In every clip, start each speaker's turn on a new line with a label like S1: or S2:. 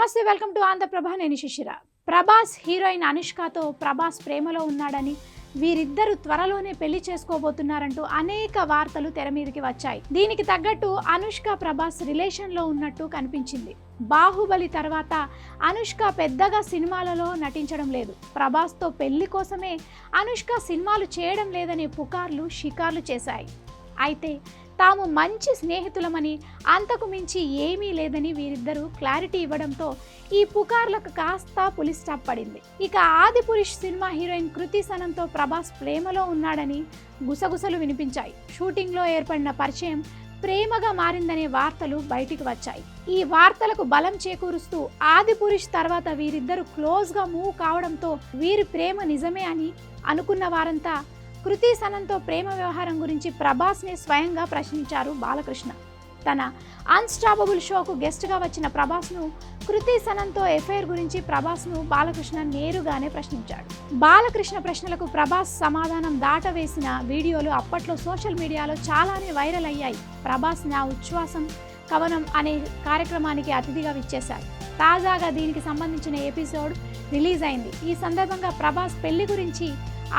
S1: నమస్తే, welcome to Andhraprabha. నేను శిశిర. ప్రభాస్ హీరోయిన్ అనుష్కతో ప్రభాస్ ప్రేమలో ఉన్నాడని, వీరిద్దరు త్వరలోనే పెళ్లి చేసుకోబోతున్నారంటూ అనేక వార్తలు తెర మీదకి వచ్చాయి. దీనికి తగ్గట్టు అనుష్క ప్రభాస్ రిలేషన్లో ఉన్నట్టు కనిపించింది. బాహుబలి తర్వాత అనుష్క పెద్దగా సినిమాలలో నటించడం లేదు. ప్రభాస్తో పెళ్లి కోసమే అనుష్క సినిమాలు చేయడం లేదనే పుకార్లు షికార్లు చేశాయి. అయితే తాము మంచి స్నేహితులమని, అంతకు మించి ఏమీ లేదని వీరిద్దరూ క్లారిటీ ఇవ్వడంతో ఈ పుకార్లకు కాస్త పులి స్టాప్ పడింది. ఇక ఆదిపురుష్ సినిమా హీరోయిన్ కృతి సనన్తో ప్రభాస్ ప్రేమలో ఉన్నాడని గుసగుసలు వినిపించాయి. షూటింగ్లో ఏర్పడిన పరిచయం ప్రేమగా మారిందనే వార్తలు బయటికి వచ్చాయి. ఈ వార్తలకు బలం చేకూరుస్తూ ఆదిపురుష్ తర్వాత వీరిద్దరూ క్లోజ్గా మూవ్ కావడంతో వీరి ప్రేమ నిజమే అని అనుకున్న వారంతా కృతి సనన్తో ప్రేమ వ్యవహారం గురించి ప్రభాస్ని స్వయంగా ప్రశ్నించారు బాలకృష్ణ. తన అన్స్టాపబుల్ షోకు గెస్ట్గా వచ్చిన ప్రభాస్ను కృతి సనన్తో ఎఫ్ఐఆర్ గురించి ప్రభాస్ను బాలకృష్ణ నేరుగానే ప్రశ్నించాడు. బాలకృష్ణ ప్రశ్నలకు ప్రభాస్ సమాధానం దాటవేసిన వీడియోలు అప్పట్లో సోషల్ మీడియాలో చాలానే వైరల్ అయ్యాయి. ప్రభాస్ నా ఉచ్ఛ్వాసం కవనం అనే కార్యక్రమానికి అతిథిగా విచ్చేశారు. తాజాగా దీనికి సంబంధించిన ఎపిసోడ్ రిలీజ్ అయింది. ఈ సందర్భంగా ప్రభాస్ పెళ్లి గురించి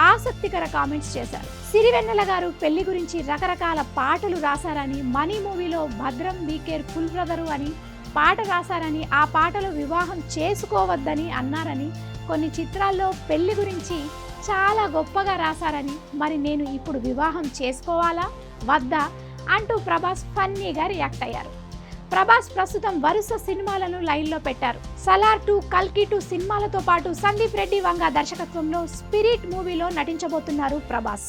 S1: ఆసక్తికర కామెంట్స్ చేశారు. సిరివెన్నెల గారు పెళ్లి గురించి రకరకాల పాటలు రాశారని, మనీ మూవీలో భద్రం బీకేర్ ఫుల్ బ్రదరు అని పాట రాశారని, ఆ పాటలో వివాహం చేసుకోవద్దని అన్నారని, కొన్ని చిత్రాల్లో పెళ్లి గురించి చాలా గొప్పగా రాశారని, మరి నేను ఇప్పుడు వివాహం చేసుకోవాలా వద్దా అంటూ ప్రభాస్ ఫన్నీగా రియాక్ట్ అయ్యారు. ప్రభాస్ ప్రస్తుతం వరుస సినిమాలను లైన్లో పెట్టారు. సలార్ 2, కల్కి 2 సినిమాలతో పాటు సందీప్ రెడ్డి వంగ దర్శకత్వంలో స్పిరిట్ మూవీలో నటించబోతున్నారు ప్రభాస్.